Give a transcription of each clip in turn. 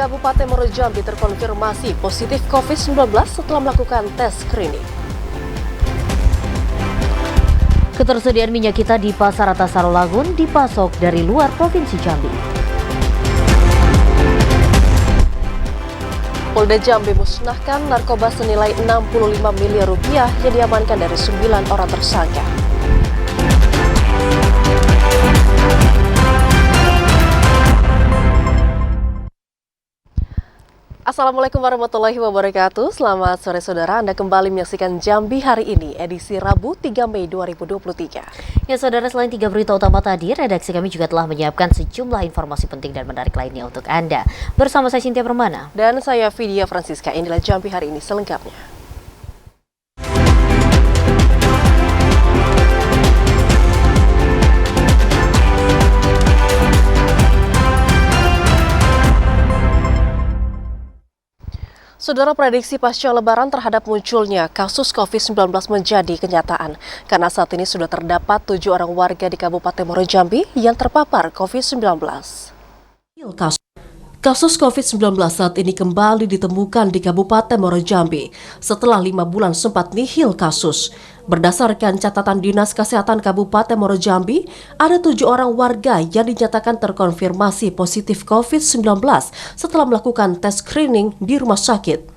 Kabupaten Muaro Jambi terkonfirmasi positif COVID-19 setelah melakukan tes screening. Ketersediaan minyak kita di Pasar Atas Sarolangun dipasok dari luar Provinsi Jambi. Polda Jambi musnahkan narkoba senilai 65 miliar rupiah yang diamankan dari 9 orang tersangka. Assalamualaikum warahmatullahi wabarakatuh. Selamat sore saudara, Anda kembali menyaksikan Jambi hari ini, edisi Rabu 3 Mei 2023. Ya saudara, selain 3 berita utama tadi, redaksi kami juga telah menyiapkan sejumlah informasi penting dan menarik lainnya untuk Anda. Bersama saya Cynthia Permana. Dan saya Vidya Francisca, inilah Jambi hari ini selengkapnya. Saudara, prediksi pasca Lebaran terhadap munculnya kasus COVID-19 menjadi kenyataan karena saat ini sudah terdapat 7 orang warga di Kabupaten Muaro Jambi yang terpapar COVID-19. Kasus COVID-19 saat ini kembali ditemukan di Kabupaten Muaro Jambi setelah 5 bulan sempat nihil kasus. Berdasarkan catatan Dinas Kesehatan Kabupaten Muaro Jambi, ada 7 orang warga yang dinyatakan terkonfirmasi positif COVID-19 setelah melakukan tes screening di rumah sakit.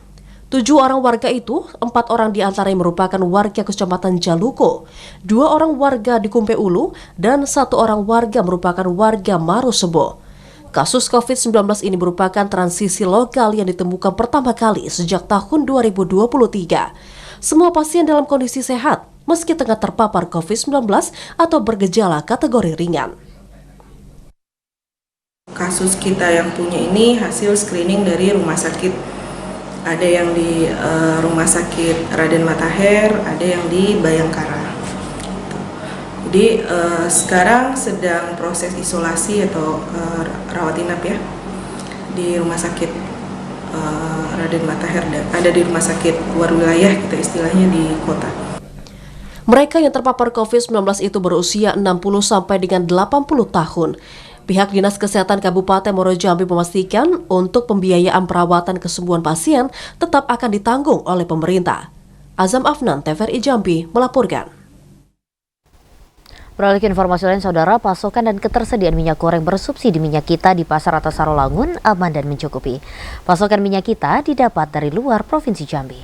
7 orang warga itu, 4 orang diantaranya merupakan warga Kecamatan Jaluko, 2 orang warga di Kumpe Ulu, dan 1 orang warga merupakan warga Marosebo. Kasus COVID-19 ini merupakan transisi lokal yang ditemukan pertama kali sejak tahun 2023. Semua pasien dalam kondisi sehat, meski tengah terpapar COVID-19 atau bergejala kategori ringan. Kasus kita yang punya ini hasil screening dari rumah sakit. Ada yang di rumah sakit Raden Matahir, ada yang di Bayangkara. Jadi sekarang sedang proses isolasi atau rawat inap ya di rumah sakit Raden Matahir, ada di rumah sakit luar wilayah kita istilahnya di kota. Mereka yang terpapar COVID-19 itu berusia 60 sampai dengan 80 tahun. Pihak Dinas Kesehatan Kabupaten Muaro Jambi memastikan untuk pembiayaan perawatan kesembuhan pasien tetap akan ditanggung oleh pemerintah. Azam Afnan, TVRI Jambi melaporkan. Beralih ke informasi lain, saudara, pasokan dan ketersediaan minyak goreng bersubsidi minyak kita di Pasar Atas Sarolangun aman dan mencukupi. Pasokan minyak kita didapat dari luar Provinsi Jambi.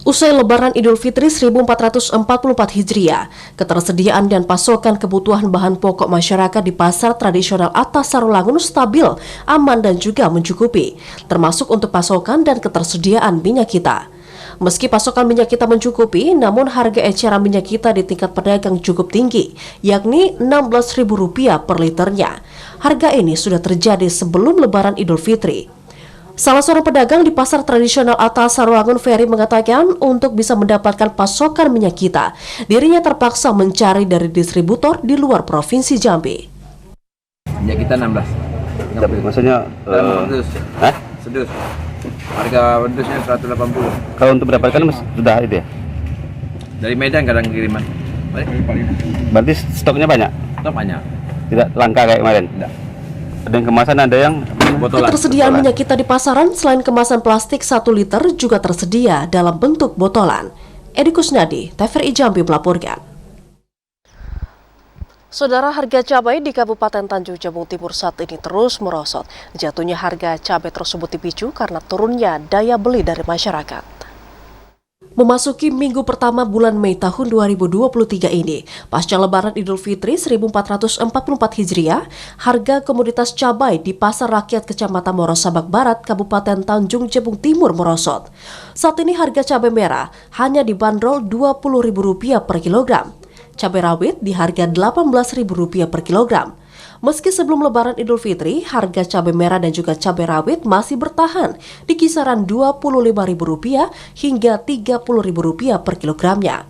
Usai Lebaran Idul Fitri 1444 Hijriah, ketersediaan dan pasokan kebutuhan bahan pokok masyarakat di Pasar Tradisional Atas Sarolangun stabil, aman dan juga mencukupi, termasuk untuk pasokan dan ketersediaan minyak kita. Meski pasokan minyak kita mencukupi, namun harga eceran minyak kita di tingkat pedagang cukup tinggi, yakni Rp16.000 per liternya. Harga ini sudah terjadi sebelum Lebaran Idul Fitri. Salah seorang pedagang di Pasar Tradisional Atas Sarolangun, Ferry, mengatakan untuk bisa mendapatkan pasokan minyak kita, dirinya terpaksa mencari dari distributor di luar Provinsi Jambi. Minyak kita 16. Tapi maksudnya sedus. Harga pedusnya 180. Kalau untuk mendapatkan sudah itu ya? Dari Medan kadang kiriman. Berarti stoknya banyak? Stok banyak. Tidak langka kayak kemarin? Tidak. Ada yang kemasan, ada yang botolan. Ketersediaan minyak kita di pasaran selain kemasan plastik 1 liter juga tersedia dalam bentuk botolan. Edi Kusnadi, TVRI Jambi melaporkan. Saudara, harga cabai di Kabupaten Tanjung Jabung Timur saat ini terus merosot. Jatuhnya harga cabai tersebut dipicu karena turunnya daya beli dari masyarakat. Memasuki minggu pertama bulan Mei tahun 2023 ini, pasca Lebaran Idul Fitri 1444 Hijriah, harga komoditas cabai di Pasar Rakyat Kecamatan Muaro Sabak Barat, Kabupaten Tanjung Jabung Timur merosot. Saat ini harga cabai merah hanya dibanderol Rp20.000 per kilogram. Cabai rawit di harga Rp18.000 per kilogram. Meski sebelum Lebaran Idul Fitri, harga cabai merah dan juga cabai rawit masih bertahan di kisaran Rp25.000 hingga Rp30.000 per kilogramnya.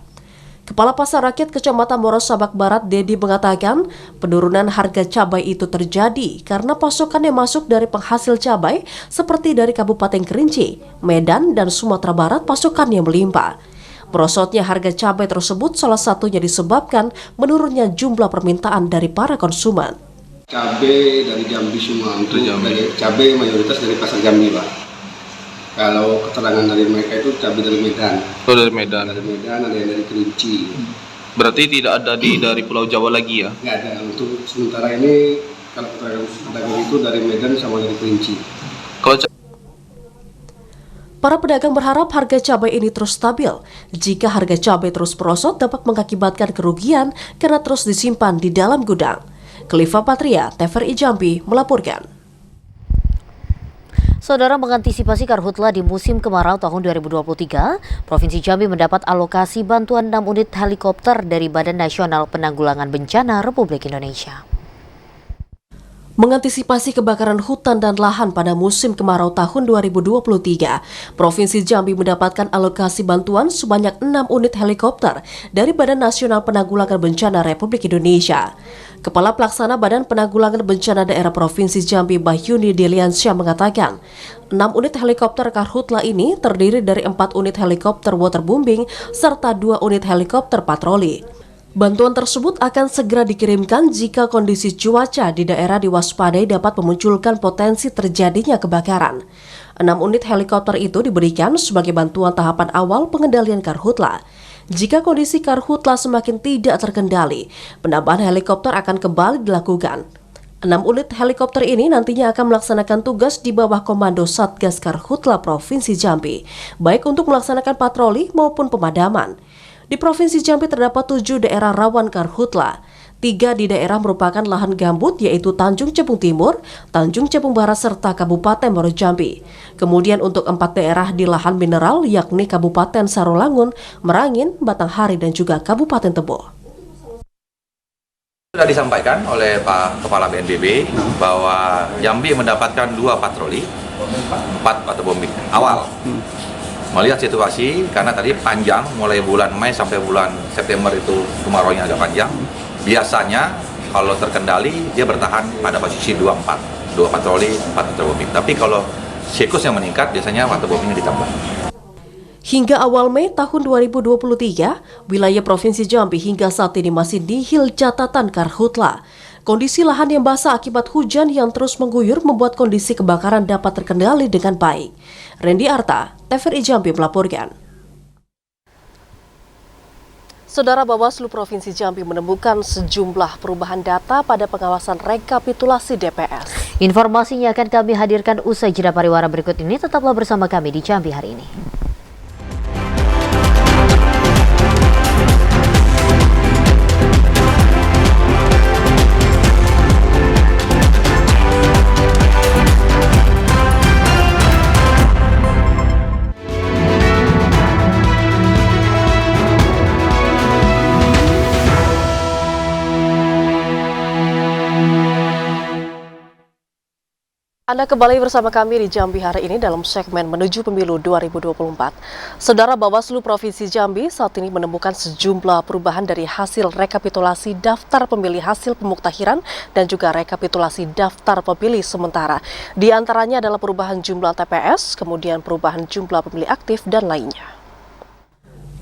Kepala Pasar Rakyat Kecamatan Muaro Sabak Barat, Dedi, mengatakan penurunan harga cabai itu terjadi karena pasokan yang masuk dari penghasil cabai seperti dari Kabupaten Kerinci, Medan, dan Sumatera Barat pasokannya melimpah. Merosotnya harga cabai tersebut salah satunya disebabkan menurunnya jumlah permintaan dari para konsumen. Cabai dari Jambi semua, untuk dari cabai mayoritas dari pasar Jambi, Pak. Kalau keterangan dari mereka itu cabai dari Medan. Oh, dari Medan. Dari Medan, ada yang dari Kerinci. Berarti tidak ada dari Pulau Jawa lagi ya? Nggak ada. Untuk sementara ini kalau keterangan pedagang itu dari Medan sama dari Kerinci. Kalau Para pedagang berharap harga cabai ini terus stabil. Jika harga cabai terus merosot dapat mengakibatkan kerugian karena terus disimpan di dalam gudang. Khalifa Patria, TVRI Jambi melaporkan. Saudara, mengantisipasi karhutla di musim kemarau tahun 2023, Provinsi Jambi mendapat alokasi bantuan 6 unit helikopter dari Badan Nasional Penanggulangan Bencana Republik Indonesia. Mengantisipasi kebakaran hutan dan lahan pada musim kemarau tahun 2023, Provinsi Jambi mendapatkan alokasi bantuan sebanyak 6 unit helikopter dari Badan Nasional Penanggulangan Bencana Republik Indonesia. Kepala Pelaksana Badan Penanggulangan Bencana Daerah Provinsi Jambi, Bahyuni Deliansyah mengatakan, 6 unit helikopter karhutla ini terdiri dari 4 unit helikopter waterbombing serta 2 unit helikopter patroli. Bantuan tersebut akan segera dikirimkan jika kondisi cuaca di daerah diwaspadai dapat memunculkan potensi terjadinya kebakaran. 6 unit helikopter itu diberikan sebagai bantuan tahapan awal pengendalian karhutla. Jika kondisi karhutla semakin tidak terkendali, penambahan helikopter akan kembali dilakukan. 6 unit helikopter ini nantinya akan melaksanakan tugas di bawah komando Satgas Karhutla Provinsi Jambi, baik untuk melaksanakan patroli maupun pemadaman. Di Provinsi Jambi terdapat 7 daerah rawan karhutla. 3 di daerah merupakan lahan gambut yaitu Tanjung Cebung Timur, Tanjung Cebung Barat serta Kabupaten Muaro Jambi. Kemudian untuk 4 daerah di lahan mineral yakni Kabupaten Sarolangun, Merangin, Batanghari dan juga Kabupaten Tebo. Sudah disampaikan oleh Pak Kepala BNPB bahwa Jambi mendapatkan 2 patroli, 4 waterbombing awal. Melihat situasi, karena tadi panjang, mulai bulan Mei sampai bulan September itu kemaraunya agak panjang. Biasanya kalau terkendali, dia bertahan pada posisi 24, 2 patroli, 4 waterbombing. Tapi kalau siklusnya meningkat, biasanya waterbombingnya ditambah. Hingga awal Mei tahun 2023, wilayah Provinsi Jambi hingga saat ini masih nihil catatan karhutla. Kondisi lahan yang basah akibat hujan yang terus mengguyur membuat kondisi kebakaran dapat terkendali dengan baik. Randy Arta, TVRI Jambi melaporkan. Saudara, Bawaslu Provinsi Jambi menemukan sejumlah perubahan data pada pengawasan rekapitulasi DPS. Informasinya akan kami hadirkan usai jeda pariwara berikut ini. Tetaplah bersama kami di Jambi hari ini. Anda kembali bersama kami di Jambi hari ini dalam segmen Menuju Pemilu 2024. Saudara, Bawaslu Provinsi Jambi saat ini menemukan sejumlah perubahan dari hasil rekapitulasi daftar pemilih hasil pemuktahiran dan juga rekapitulasi daftar pemilih sementara. Di antaranya adalah perubahan jumlah TPS, kemudian perubahan jumlah pemilih aktif dan lainnya.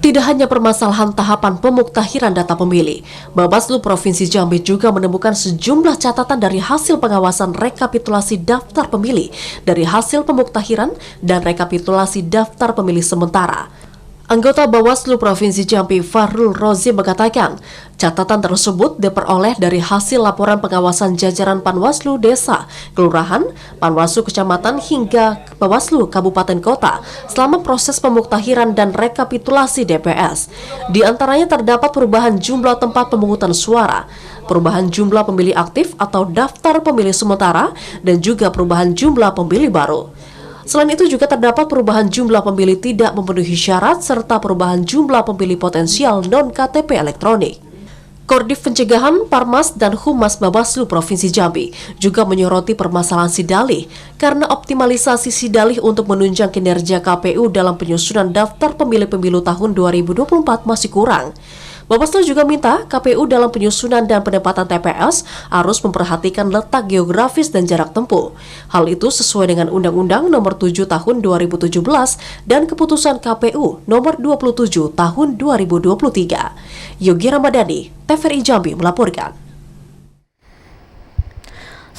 Tidak hanya permasalahan tahapan pemuktahiran data pemilih, Bawaslu Provinsi Jambi juga menemukan sejumlah catatan dari hasil pengawasan rekapitulasi daftar pemilih dari hasil pemuktahiran dan rekapitulasi daftar pemilih sementara. Anggota Bawaslu Provinsi Jambi Fahrul Rozi mengatakan, catatan tersebut diperoleh dari hasil laporan pengawasan jajaran Panwaslu Desa, Kelurahan, Panwaslu Kecamatan hingga Bawaslu Kabupaten Kota selama proses pemuktahiran dan rekapitulasi DPS. Di antaranya terdapat perubahan jumlah tempat pemungutan suara, perubahan jumlah pemilih aktif atau daftar pemilih sementara, dan juga perubahan jumlah pemilih baru. Selain itu juga terdapat perubahan jumlah pemilih tidak memenuhi syarat serta perubahan jumlah pemilih potensial non-KTP elektronik. Koordif Pencegahan, Parmas, dan Humas Bawaslu Provinsi Jambi juga menyoroti permasalahan sidalih karena optimalisasi sidalih untuk menunjang kinerja KPU dalam penyusunan daftar pemilih pemilu tahun 2024 masih kurang. Bawaslu juga minta KPU dalam penyusunan dan penempatan TPS harus memperhatikan letak geografis dan jarak tempuh. Hal itu sesuai dengan Undang-Undang Nomor 7 Tahun 2017 dan Keputusan KPU Nomor 27 Tahun 2023. Yogi Ramadhani, TVRI Jambi melaporkan.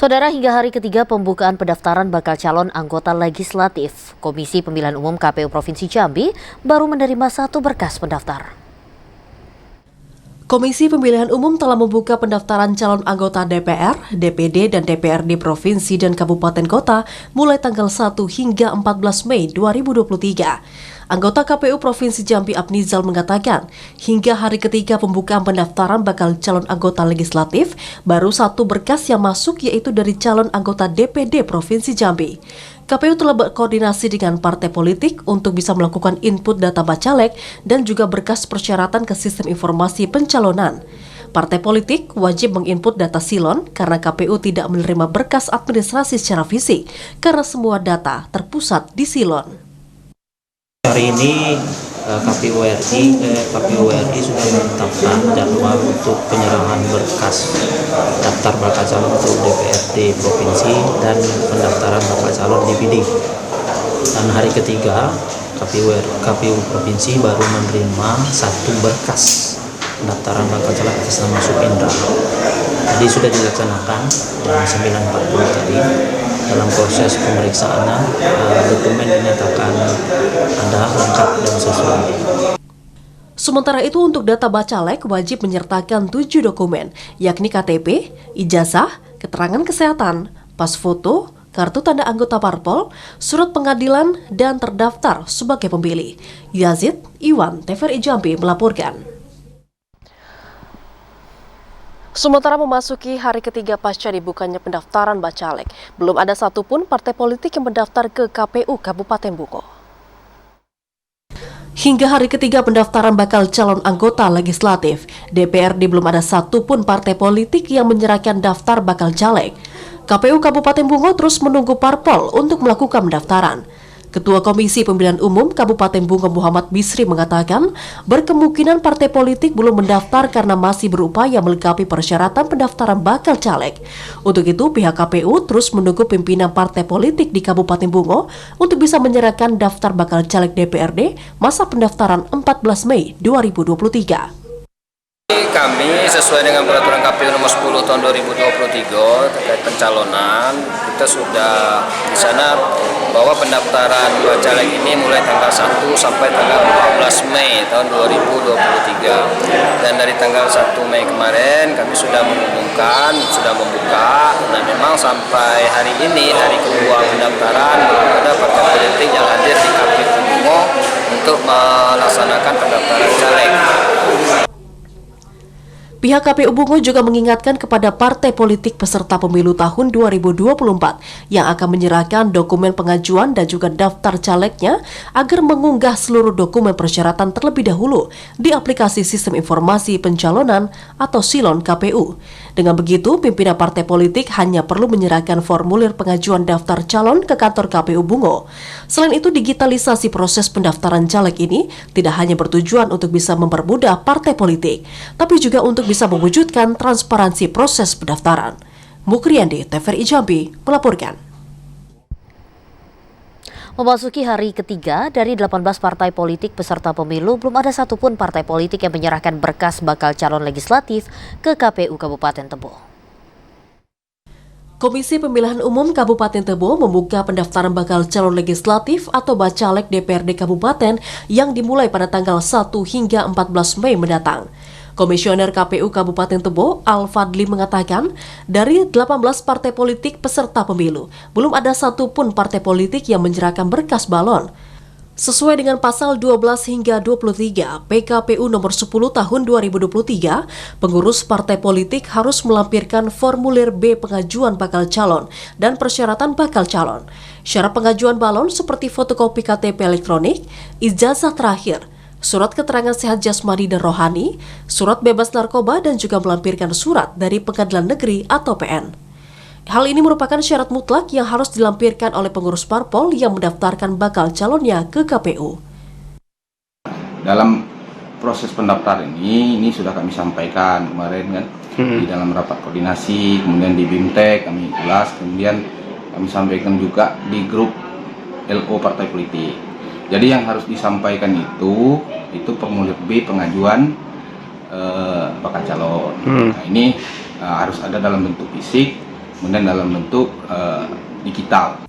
Saudara, hingga hari ketiga pembukaan pendaftaran bakal calon anggota legislatif, Komisi Pemilihan Umum KPU Provinsi Jambi baru menerima 1 berkas pendaftar. Komisi Pemilihan Umum telah membuka pendaftaran calon anggota DPR, DPD, dan DPRD Provinsi dan Kabupaten Kota mulai tanggal 1 hingga 14 Mei 2023. Anggota KPU Provinsi Jambi Abnizal mengatakan, hingga hari ketiga pembukaan pendaftaran bakal calon anggota legislatif, baru 1 berkas yang masuk yaitu dari calon anggota DPD Provinsi Jambi. KPU telah berkoordinasi dengan partai politik untuk bisa melakukan input data bacalek dan juga berkas persyaratan ke sistem informasi pencalonan. Partai politik wajib menginput data silon karena KPU tidak menerima berkas administrasi secara fisik karena semua data terpusat di silon. Hari ini KPU RI sudah menetapkan jadwal untuk penyerahan berkas daftar bakal calon untuk DPRD Provinsi dan pendaftaran bakal calon DPD. Dan hari ketiga KPU Provinsi baru menerima 1 berkas pendaftaran bakal calon atas nama Supendra. Jadi sudah dilaksanakan jam 9.40 tadi. Dalam proses pemeriksaannya, dokumen dinyatakan ada lengkap dan sesuai. Sementara itu untuk data bacalek wajib menyertakan 7 dokumen, yakni KTP, ijazah, keterangan kesehatan, pas foto, kartu tanda anggota parpol, surat pengadilan, dan terdaftar sebagai pemilih. Yazid Iwan, TVRI Jambi melaporkan. Sementara memasuki hari ketiga pasca dibukanya pendaftaran bacalek, belum ada satupun partai politik yang mendaftar ke KPU Kabupaten Bungo. Hingga hari ketiga pendaftaran bakal calon anggota legislatif, DPRD belum ada satupun partai politik yang menyerahkan daftar bakal caleg. KPU Kabupaten Bungo terus menunggu parpol untuk melakukan pendaftaran. Ketua Komisi Pemilihan Umum Kabupaten Bungo Muhammad Bisri mengatakan berkemungkinan partai politik belum mendaftar karena masih berupaya melengkapi persyaratan pendaftaran bakal caleg. Untuk itu pihak KPU terus menunggu pimpinan partai politik di Kabupaten Bungo untuk bisa menyerahkan daftar bakal caleg DPRD masa pendaftaran 14 Mei 2023. Kami sesuai dengan peraturan KPU nomor 10 tahun 2023 terkait pencalonan, kita sudah di sana bahwa pendaftaran bacalek ini mulai tanggal 1 sampai tanggal 14 Mei tahun 2023. Dan dari tanggal 1 Mei kemarin kami sudah mengumumkan, sudah membuka. Nah memang sampai hari ini, hari kedua pendaftaran, belum ada partai politik yang hadir di KPU Bungo untuk melaksanakan pendaftaran caleg. Pihak KPU Bungo juga mengingatkan kepada partai politik peserta pemilu tahun 2024 yang akan menyerahkan dokumen pengajuan dan juga daftar calegnya agar mengunggah seluruh dokumen persyaratan terlebih dahulu di aplikasi Sistem Informasi Pencalonan atau Silon KPU. Dengan begitu, pimpinan partai politik hanya perlu menyerahkan formulir pengajuan daftar calon ke kantor KPU Bungo. Selain itu, digitalisasi proses pendaftaran caleg ini tidak hanya bertujuan untuk bisa mempermudah partai politik, tapi juga untuk bisa mewujudkan transparansi proses pendaftaran. Mukriandi, TVRI Jambi, melaporkan. Memasuki hari ketiga dari 18 partai politik peserta pemilu, belum ada satupun partai politik yang menyerahkan berkas bakal calon legislatif ke KPU Kabupaten Tebo. Komisi Pemilihan Umum Kabupaten Tebo membuka pendaftaran bakal calon legislatif atau bacalek DPRD Kabupaten yang dimulai pada tanggal 1 hingga 14 Mei mendatang. Komisioner KPU Kabupaten Tebo, Al-Fadli mengatakan, dari 18 partai politik peserta pemilu, belum ada satupun partai politik yang menyerahkan berkas balon. Sesuai dengan pasal 12 hingga 23 PKPU nomor 10 tahun 2023, pengurus partai politik harus melampirkan formulir B pengajuan bakal calon dan persyaratan bakal calon. Syarat pengajuan balon seperti fotokopi KTP elektronik, ijazah terakhir, surat keterangan sehat jasmani dan rohani, surat bebas narkoba, dan juga melampirkan surat dari Pengadilan Negeri atau PN. Hal ini merupakan syarat mutlak yang harus dilampirkan oleh pengurus parpol yang mendaftarkan bakal calonnya ke KPU. Dalam proses pendaftaran ini sudah kami sampaikan kemarin kan, di dalam rapat koordinasi, kemudian di BIMTEK kami ulas, kemudian kami sampaikan juga di grup LO partai politik. Jadi yang harus disampaikan itu formulir B pengajuan bakal calon. Nah, ini harus ada dalam bentuk fisik kemudian dalam bentuk digital.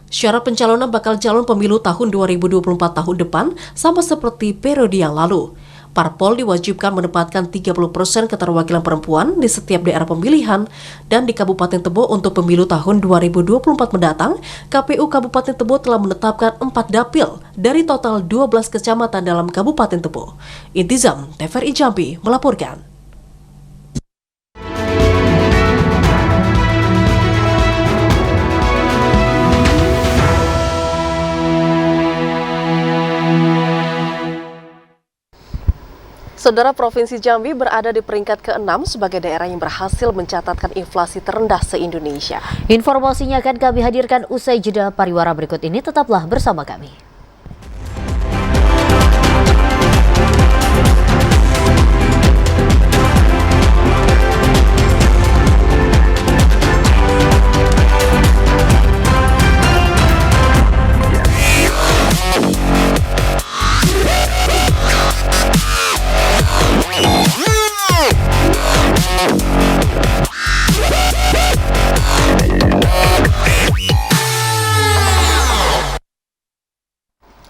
Syarat pencalonan bakal calon pemilu tahun 2024 tahun depan sama seperti periode yang lalu. Parpol diwajibkan menempatkan 30% keterwakilan perempuan di setiap daerah pemilihan, dan di Kabupaten Tebo untuk pemilu tahun 2024 mendatang, KPU Kabupaten Tebo telah menetapkan 4 dapil dari total 12 kecamatan dalam Kabupaten Tebo. Intizam, TVRI Jambi melaporkan. Saudara, Provinsi Jambi berada di peringkat ke-6 sebagai daerah yang berhasil mencatatkan inflasi terendah se-Indonesia. Informasinya akan kami hadirkan usai jeda pariwara berikut ini. Tetaplah bersama kami.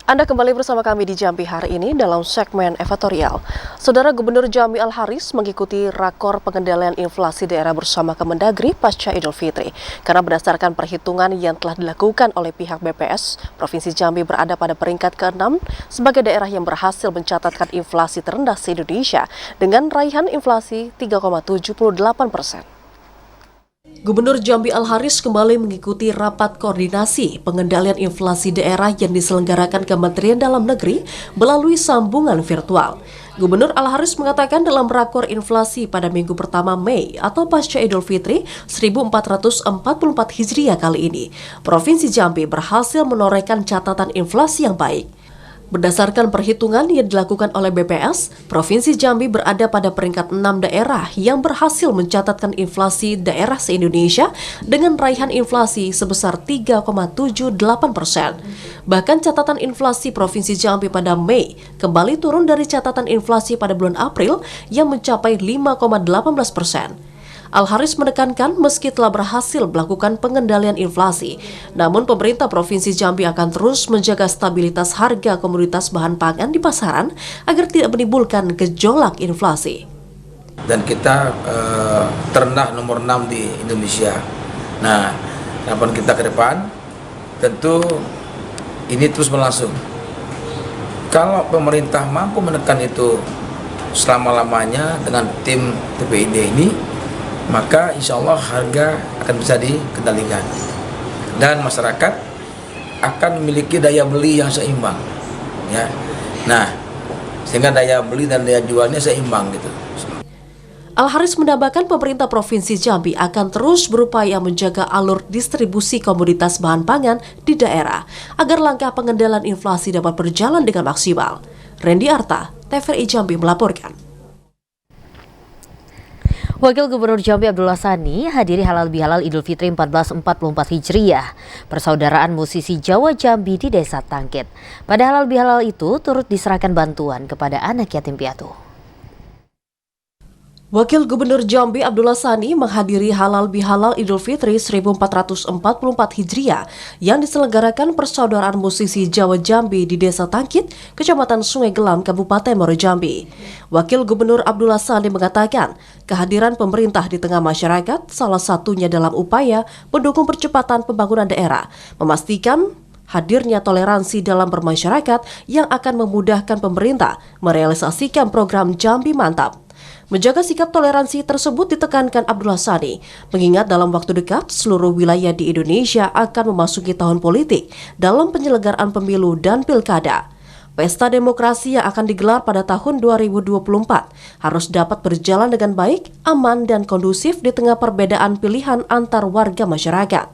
Anda kembali bersama kami di Jambi hari ini dalam segmen editorial. Saudara, Gubernur Jambi Al-Haris mengikuti rakor pengendalian inflasi daerah bersama Kemendagri pasca Idul Fitri. Karena berdasarkan perhitungan yang telah dilakukan oleh pihak BPS, Provinsi Jambi berada pada peringkat ke-6 sebagai daerah yang berhasil mencatatkan inflasi terendah se-Indonesia dengan raihan inflasi 3,78%. Gubernur Jambi Al-Haris kembali mengikuti rapat koordinasi pengendalian inflasi daerah yang diselenggarakan Kementerian Dalam Negeri melalui sambungan virtual. Gubernur Al-Haris mengatakan dalam rakor inflasi pada minggu pertama Mei atau pasca Idul Fitri 1444 Hijriah kali ini, Provinsi Jambi berhasil menorehkan catatan inflasi yang baik. Berdasarkan perhitungan yang dilakukan oleh BPS, Provinsi Jambi berada pada peringkat 6 daerah yang berhasil mencatatkan inflasi daerah se-Indonesia dengan raihan inflasi sebesar 3,78%. Bahkan catatan inflasi Provinsi Jambi pada Mei kembali turun dari catatan inflasi pada bulan April yang mencapai 5,18%. Al-Haris menekankan meski telah berhasil melakukan pengendalian inflasi, namun pemerintah Provinsi Jambi akan terus menjaga stabilitas harga komoditas bahan pangan di pasaran agar tidak menimbulkan gejolak inflasi. Dan kita terendah nomor 6 di Indonesia. Nah, harapan kita ke depan tentu ini terus berlangsung. Kalau pemerintah mampu menekan itu selama-lamanya dengan tim TPID ini, maka insya Allah harga akan bisa dikendalikan dan masyarakat akan memiliki daya beli yang seimbang, ya. Nah, sehingga daya beli dan daya jualnya seimbang gitu. Al-Haris menambahkan pemerintah Provinsi Jambi akan terus berupaya menjaga alur distribusi komoditas bahan pangan di daerah agar langkah pengendalian inflasi dapat berjalan dengan maksimal. Randy Arta, TVRI Jambi melaporkan. Wakil Gubernur Jambi Abdullah Sani hadiri halal bihalal Idul Fitri 1444 Hijriah, persaudaraan musisi Jawa Jambi di Desa Tangkit. Pada halal bihalal itu turut diserahkan bantuan kepada anak yatim piatu. Wakil Gubernur Jambi Abdullah Sani menghadiri halal bihalal Idul Fitri 1444 Hijriah yang diselenggarakan persaudaraan musisi Jawa Jambi di Desa Tangkit, Kecamatan Sungai Gelam, Kabupaten Muaro Jambi. Wakil Gubernur Abdullah Sani mengatakan, kehadiran pemerintah di tengah masyarakat salah satunya dalam upaya mendukung percepatan pembangunan daerah, memastikan hadirnya toleransi dalam bermasyarakat yang akan memudahkan pemerintah merealisasikan program Jambi Mantap. Menjaga sikap toleransi tersebut ditekankan Abdullah Sani, mengingat dalam waktu dekat seluruh wilayah di Indonesia akan memasuki tahun politik dalam penyelenggaraan pemilu dan pilkada. Pesta demokrasi yang akan digelar pada tahun 2024 harus dapat berjalan dengan baik, aman, dan kondusif di tengah perbedaan pilihan antar warga masyarakat.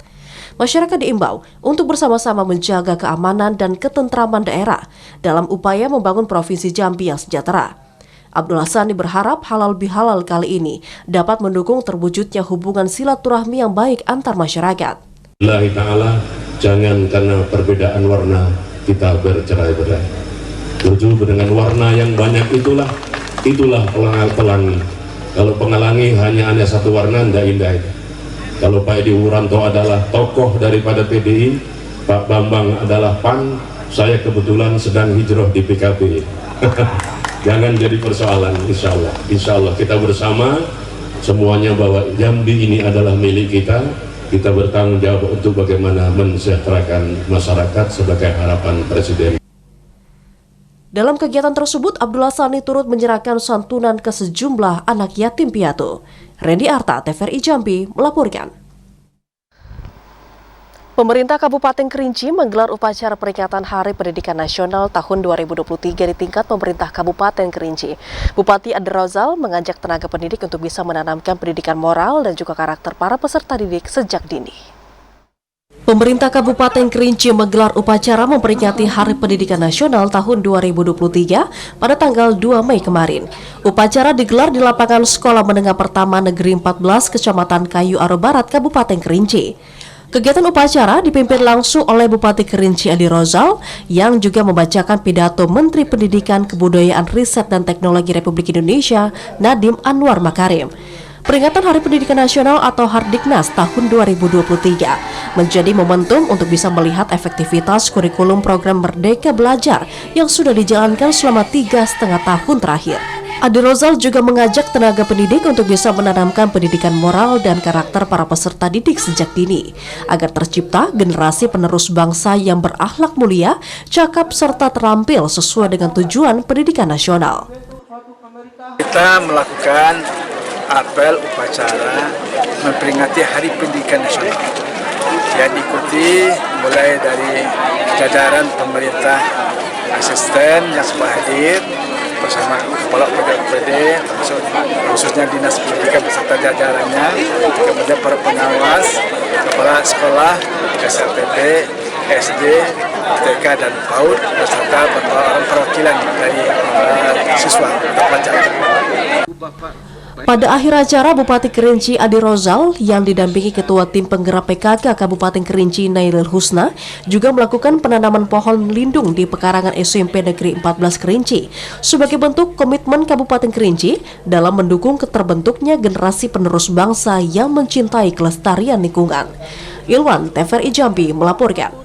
Masyarakat diimbau untuk bersama-sama menjaga keamanan dan ketentraman daerah dalam upaya membangun Provinsi Jambi yang sejahtera. Abdullah Sani berharap halal bihalal kali ini dapat mendukung terwujudnya hubungan silaturahmi yang baik antar masyarakat. Allah Ta'ala, jangan karena perbedaan warna kita bercerai-berai. Berjumpa dengan warna yang banyak itulah pelangi. Kalau penghalangi hanya satu warna, tidak indah itu. Kalau Pak Edi Wuranto adalah tokoh daripada PDI, Pak Bambang adalah PAN, saya kebetulan sedang hijrah di PKB. Jangan jadi persoalan, insya Allah. Insya Allah kita bersama semuanya bahwa Jambi ini adalah milik kita. Kita bertanggung jawab untuk bagaimana mensejahterakan masyarakat sebagai harapan Presiden. Dalam kegiatan tersebut, Abdullah Sani turut menyerahkan santunan ke sejumlah anak yatim piatu. Randy Arta, TVRI Jambi, melaporkan. Pemerintah Kabupaten Kerinci menggelar upacara peringatan Hari Pendidikan Nasional tahun 2023 di tingkat pemerintah Kabupaten Kerinci. Bupati Adirozal mengajak tenaga pendidik untuk bisa menanamkan pendidikan moral dan juga karakter para peserta didik sejak dini. Pemerintah Kabupaten Kerinci menggelar upacara memperingati Hari Pendidikan Nasional tahun 2023 pada tanggal 2 Mei kemarin. Upacara digelar di lapangan Sekolah Menengah Pertama Negeri 14 Kecamatan Kayu Aro Barat, Kabupaten Kerinci. Kegiatan upacara dipimpin langsung oleh Bupati Kerinci Adirozal yang juga membacakan pidato Menteri Pendidikan, Kebudayaan, Riset dan Teknologi Republik Indonesia Nadiem Anwar Makarim. Peringatan Hari Pendidikan Nasional atau Hardiknas tahun 2023 menjadi momentum untuk bisa melihat efektivitas kurikulum program Merdeka Belajar yang sudah dijalankan selama 3,5 tahun terakhir. Adirozal juga mengajak tenaga pendidik untuk bisa menanamkan pendidikan moral dan karakter para peserta didik sejak dini, agar tercipta generasi penerus bangsa yang berakhlak mulia, cakap serta terampil sesuai dengan tujuan pendidikan nasional. Kita melakukan apel upacara memperingati Hari Pendidikan Nasional yang diikuti mulai dari jajaran pemerintah, asisten yang semua hadir bersama kepala PD, khususnya Dinas Pendidikan beserta jajarannya, kemudian para pengawas, kepala sekolah, SLTP, SD, TK dan PAUD beserta beberapa perwakilan dari siswa atau pelajar. Pada akhir acara, Bupati Kerinci Adirozal yang didampingi Ketua Tim Penggerak PKK Kabupaten Kerinci Nailil Husna juga melakukan penanaman pohon lindung di pekarangan SMP Negeri 14 Kerinci sebagai bentuk komitmen Kabupaten Kerinci dalam mendukung terbentuknya generasi penerus bangsa yang mencintai kelestarian lingkungan. Ilwan, TVRI Jambi melaporkan.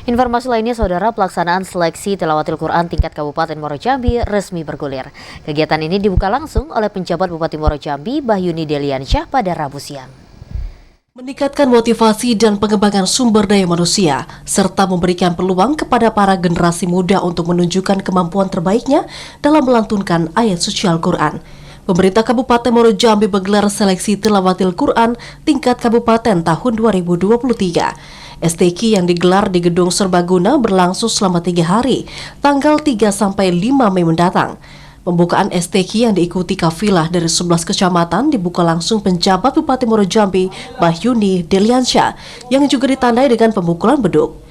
Informasi lainnya, Saudara, pelaksanaan seleksi tilawatil Quran tingkat Kabupaten Muaro Jambi resmi bergulir. Kegiatan ini dibuka langsung oleh penjabat Bupati Muaro Jambi, Bahyuni Deliansyah pada Rabu siang. Meningkatkan motivasi dan pengembangan sumber daya manusia, serta memberikan peluang kepada para generasi muda untuk menunjukkan kemampuan terbaiknya dalam melantunkan ayat suci Al-Quran. Pemerintah Kabupaten Muaro Jambi menggelar seleksi tilawatil Quran tingkat Kabupaten tahun 2023. STQ yang digelar di Gedung Serbaguna berlangsung selama 3 hari, tanggal 3 sampai 5 Mei mendatang. Pembukaan STQ yang diikuti kafilah dari 11 kecamatan dibuka langsung penjabat Bupati Muaro Jambi, Bahyuni Deliansyah, yang juga ditandai dengan pemukulan beduk.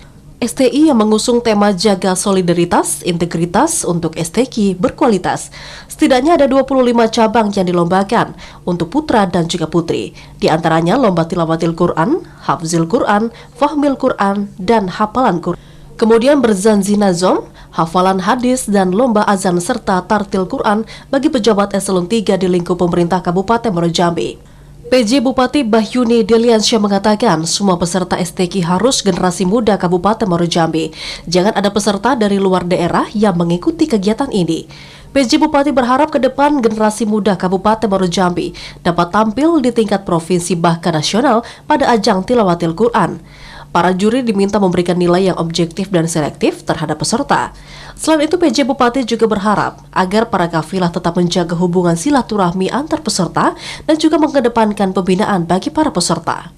STI yang mengusung tema jaga solidaritas, integritas untuk STQ berkualitas. Setidaknya ada 25 cabang yang dilombakan untuk putra dan juga putri. Di antaranya lomba tilawatil Quran, hafzil Quran, fahmil Quran, dan hafalan Quran. Kemudian berzanzi nazom, hafalan hadis, dan lomba azan serta tartil Quran bagi pejabat eselon 3 di lingkup pemerintah Kabupaten Muaro Jambi. PJ Bupati Bahyuni Deliansyah mengatakan semua peserta STQ harus generasi muda Kabupaten Muaro Jambi. Jangan ada peserta dari luar daerah yang mengikuti kegiatan ini. PJ Bupati berharap ke depan generasi muda Kabupaten Muaro Jambi dapat tampil di tingkat provinsi bahkan nasional pada ajang tilawatil Quran. Para juri diminta memberikan nilai yang objektif dan selektif terhadap peserta. Selain itu, PJ Bupati juga berharap agar para kafilah tetap menjaga hubungan silaturahmi antar peserta dan juga mengedepankan pembinaan bagi para peserta.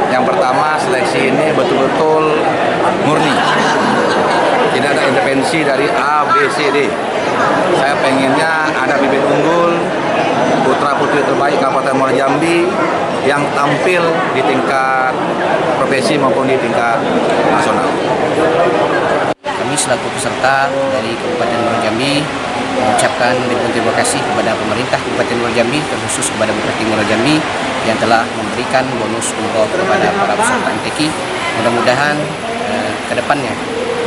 Yang pertama, seleksi ini betul-betul murni. Tidak ada intervensi dari A, B, C, D. Saya pengennya ada bibit unggul, putra-putri terbaik Kabupaten Muaro Jambi yang tampil di tingkat provinsi maupun di tingkat nasional. Kami selaku peserta dari Kabupaten Muaro Jambi mengucapkan ribuan terima kasih kepada pemerintah Kabupaten Muaro Jambi, terkhusus kepada Bupati Muaro Jambi yang telah memberikan bonus umroh kepada para peserta MTQ. Mudah-mudahan ke depannya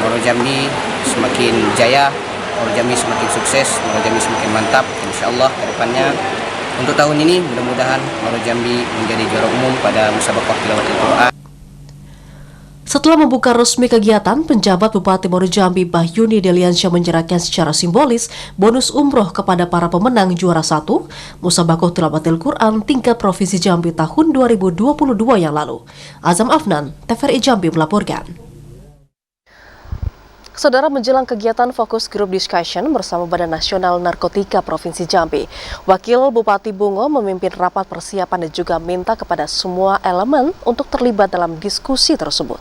Muaro Jambi semakin jaya, Muaro Jambi semakin sukses, Muaro Jambi semakin mantap. Insya Allah ke depannya Untuk tahun ini mudah-mudahan Muara Jambi menjadi juara umum pada musabaqah tilawatil Quran. Setelah membuka resmi kegiatan, penjabat Bupati Muara Jambi Bahyuni Deliansyah menyerahkan secara simbolis bonus umroh kepada para pemenang juara 1 Musabaqah Tilawatil Quran tingkat Provinsi Jambi tahun 2022 yang lalu. Azam Afnan, TVRI Jambi melaporkan. Saudara, menjelang kegiatan fokus group discussion bersama Badan Nasional Narkotika Provinsi Jambi, Wakil Bupati Bungo memimpin rapat persiapan dan juga minta kepada semua elemen untuk terlibat dalam diskusi tersebut.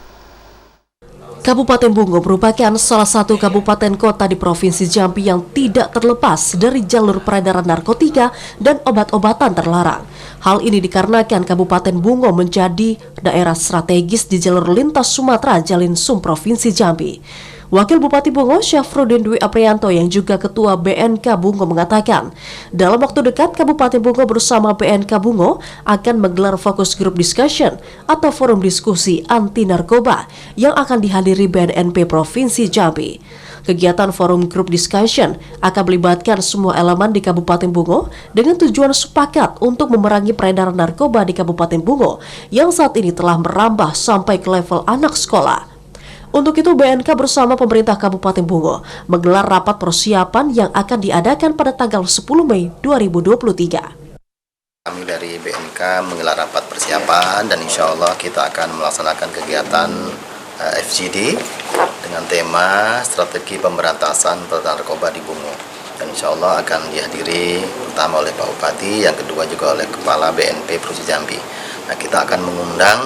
Kabupaten Bungo merupakan salah satu kabupaten kota di Provinsi Jambi yang tidak terlepas dari jalur peredaran narkotika dan obat-obatan terlarang. Hal ini dikarenakan Kabupaten Bungo menjadi daerah strategis di jalur lintas Sumatera Jalinsum Provinsi Jambi. Wakil Bupati Bungo, Syafruddin Dwi Aprianto yang juga Ketua BNK Bungo mengatakan, dalam waktu dekat Kabupaten Bungo bersama BNK Bungo akan menggelar fokus group discussion atau forum diskusi anti narkoba yang akan dihadiri BNNP Provinsi Jambi. Kegiatan forum group discussion akan melibatkan semua elemen di Kabupaten Bungo dengan tujuan sepakat untuk memerangi peredaran narkoba di Kabupaten Bungo yang saat ini telah merambah sampai ke level anak sekolah. Untuk itu, BNK bersama pemerintah Kabupaten Bungo menggelar rapat persiapan yang akan diadakan pada tanggal 10 Mei 2023. Kami dari BNK menggelar rapat persiapan dan insya Allah kita akan melaksanakan kegiatan FGD dengan tema strategi pemberantasan peredaran narkoba di Bungo. Dan insya Allah akan dihadiri pertama oleh Pak Bupati, yang kedua juga oleh Kepala BNP Provinsi Jambi. Nah, kita akan mengundang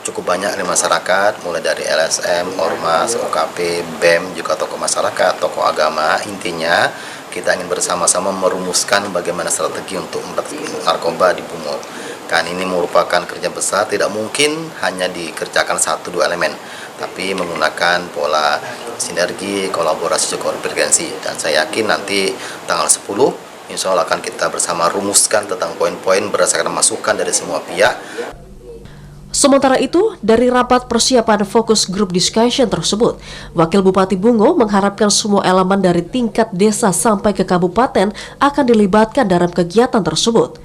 cukup banyak dari masyarakat, mulai dari LSM, Ormas, OKP, BEM, juga tokoh masyarakat, tokoh agama. Intinya kita ingin bersama-sama merumuskan bagaimana strategi untuk memberantas narkoba di Bungo. Kan ini merupakan kerja besar, tidak mungkin hanya dikerjakan 1-2 elemen, tapi menggunakan pola sinergi, kolaborasi, juga konvergensi. Dan saya yakin nanti tanggal 10, insya Allah akan kita bersama rumuskan tentang poin-poin berdasarkan masukan dari semua pihak. Sementara itu, dari rapat persiapan fokus group discussion tersebut, Wakil Bupati Bungo mengharapkan semua elemen dari tingkat desa sampai ke kabupaten akan dilibatkan dalam kegiatan tersebut.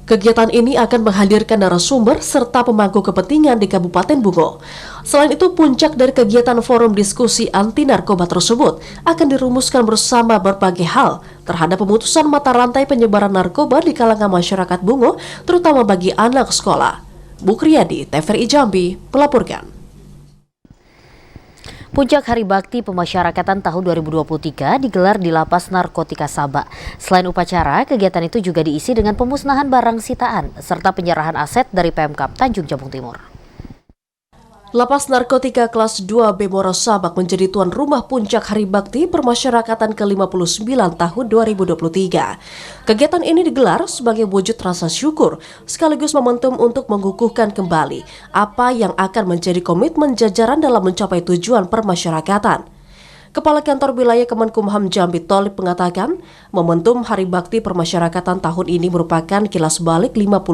Kegiatan ini akan menghadirkan narasumber serta pemangku kepentingan di Kabupaten Bungo. Selain itu, puncak dari kegiatan forum diskusi anti narkoba tersebut akan dirumuskan bersama berbagai hal terhadap pemutusan mata rantai penyebaran narkoba di kalangan masyarakat Bungo, terutama bagi anak sekolah. Bukriyadi, TVRI Jambi, melaporkan. Puncak Hari Bakti Pemasyarakatan tahun 2023 digelar di Lapas Narkotika Sabak. Selain upacara, kegiatan itu juga diisi dengan pemusnahan barang sitaan serta penyerahan aset dari Pemkab Tanjung Jabung Timur. Lapas Narkotika kelas 2B Muara Sabak menjadi tuan rumah Puncak Hari Bakti Permasyarakatan ke-59 tahun 2023. Kegiatan ini digelar sebagai wujud rasa syukur sekaligus momentum untuk mengukuhkan kembali apa yang akan menjadi komitmen jajaran dalam mencapai tujuan permasyarakatan. Kepala Kantor Wilayah Kemenkumham Jambi Tolib mengatakan, momentum Hari Bakti Permasyarakatan tahun ini merupakan kilas balik 59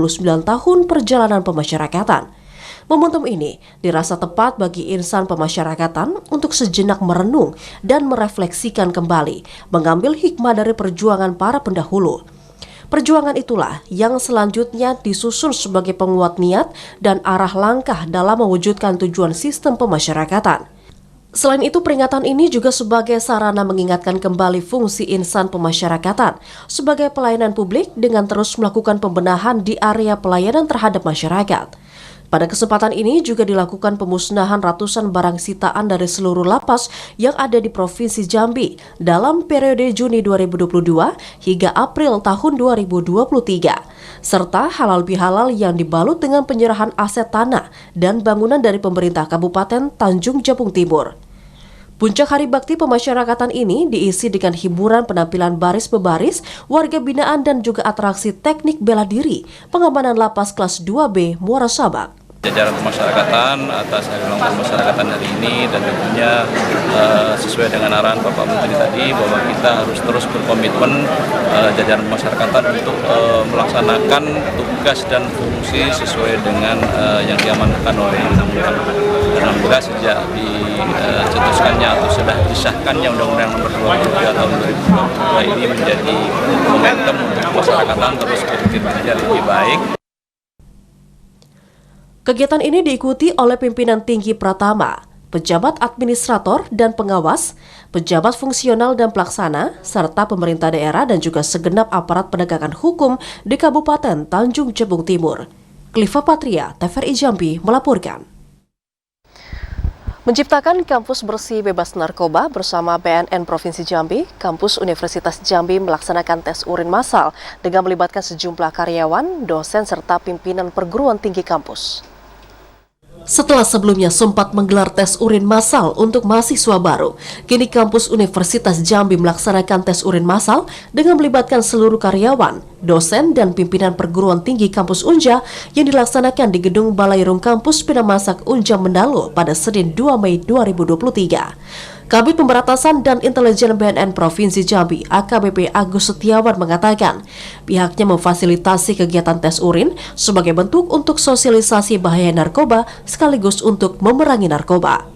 tahun perjalanan pemasyarakatan. Momentum ini dirasa tepat bagi insan pemasyarakatan untuk sejenak merenung dan merefleksikan kembali, mengambil hikmah dari perjuangan para pendahulu. Perjuangan itulah yang selanjutnya disusun sebagai penguat niat dan arah langkah dalam mewujudkan tujuan sistem pemasyarakatan. Selain itu, peringatan ini juga sebagai sarana mengingatkan kembali fungsi insan pemasyarakatan sebagai pelayanan publik dengan terus melakukan pembenahan di area pelayanan terhadap masyarakat. Pada kesempatan ini juga dilakukan pemusnahan ratusan barang sitaan dari seluruh lapas yang ada di Provinsi Jambi dalam periode Juni 2022 hingga April tahun 2023, serta halal bihalal yang dibalut dengan penyerahan aset tanah dan bangunan dari pemerintah Kabupaten Tanjung Jabung Timur. Puncak Hari Bakti Pemasyarakatan ini diisi dengan hiburan penampilan baris bebaris, warga binaan dan juga atraksi teknik bela diri, pengamanan lapas kelas 2B Muara Sabak. Jajaran pemasyarakatan atas hari ulang tahun pemasyarakatan hari ini dan tentunya sesuai dengan arahan Bapak Menteri tadi bahwa kita harus terus berkomitmen jajaran pemasyarakatan untuk melaksanakan tugas dan fungsi sesuai dengan yang diamanatkan oleh Undang-Undang. Alhamdulillah sejak dicetuskan diteruskannya atau sudah disahkannya Undang-Undang Nomor 23 Tahun 2022 ini menjadi momentum untuk kemasyarakatan terus bekerja lebih baik. Kegiatan ini diikuti oleh pimpinan tinggi Pratama, pejabat administrator dan pengawas, pejabat fungsional dan pelaksana, serta pemerintah daerah dan juga segenap aparat penegakan hukum di Kabupaten Tanjung Jabung Timur. Kliva Patria, TVRI Jambi melaporkan. Menciptakan kampus bersih bebas narkoba bersama BNN Provinsi Jambi, Kampus Universitas Jambi melaksanakan tes urin massal dengan melibatkan sejumlah karyawan, dosen, serta pimpinan perguruan tinggi kampus. Setelah sebelumnya sempat menggelar tes urin massal untuk mahasiswa baru, kini Kampus Universitas Jambi melaksanakan tes urin massal dengan melibatkan seluruh karyawan, dosen, dan pimpinan perguruan tinggi kampus Unja yang dilaksanakan di Gedung Balairung Kampus Pinamasak Unja Mendalu pada Senin 2 Mei 2023. Kabid Pemberantasan dan Intelijen BNN Provinsi Jambi AKBP Agus Setiawan mengatakan pihaknya memfasilitasi kegiatan tes urin sebagai bentuk untuk sosialisasi bahaya narkoba sekaligus untuk memerangi narkoba.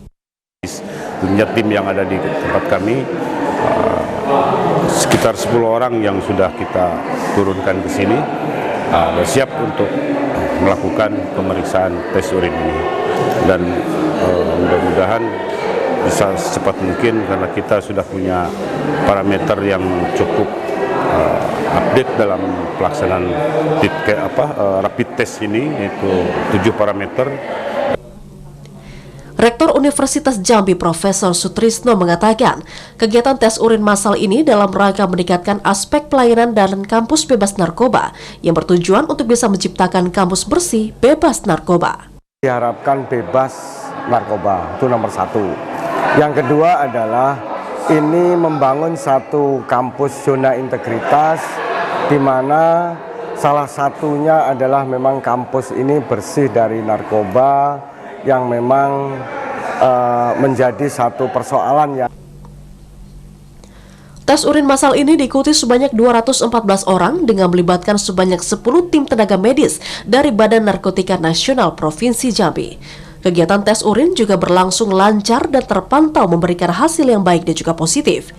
Tentunya tim yang ada di tempat kami sekitar 10 orang yang sudah kita turunkan ke sini siap untuk melakukan pemeriksaan tes urin ini, dan mudah-mudahan bisa secepat mungkin karena kita sudah punya parameter yang cukup update dalam pelaksanaan rapid test ini, yaitu 7 parameter. Rektor Universitas Jambi Profesor Sutrisno mengatakan kegiatan tes urin massal ini dalam rangka meningkatkan aspek pelayanan dan kampus bebas narkoba yang bertujuan untuk bisa menciptakan kampus bersih bebas narkoba. Diharapkan bebas narkoba, itu nomor 1. Yang kedua adalah ini membangun satu kampus zona integritas di mana salah satunya adalah memang kampus ini bersih dari narkoba yang memang menjadi satu persoalan yang Tes urin massal ini diikuti sebanyak 214 orang dengan melibatkan sebanyak 10 tim tenaga medis dari Badan Narkotika Nasional Provinsi Jambi. Kegiatan tes urin juga berlangsung lancar dan terpantau memberikan hasil yang baik dan juga positif.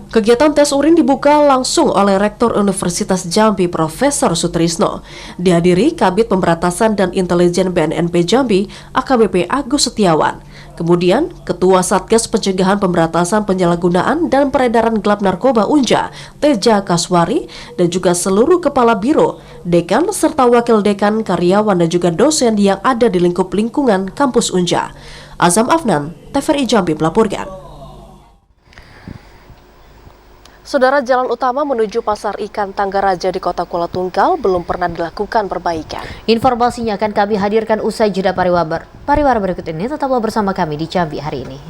Kegiatan tes urin dibuka langsung oleh Rektor Universitas Jambi Profesor Sutrisno. Dihadiri Kabid Pemberantasan dan Intelijen BNNP Jambi AKBP Agus Setiawan. Kemudian Ketua Satgas Pencegahan Pemberantasan Penyalahgunaan dan Peredaran Gelap Narkoba Unja Teja Kaswari dan juga seluruh Kepala Biro, Dekan serta Wakil Dekan, karyawan dan juga dosen yang ada di lingkup lingkungan kampus Unja. Azam Afnan, TVRI Jambi melaporkan. Saudara, jalan utama menuju Pasar Ikan Tanggaraja di Kota Kuala Tunggal belum pernah dilakukan perbaikan. Informasinya akan kami hadirkan usai jeda pariwara berikut ini. Tetaplah bersama kami di Jambi hari ini.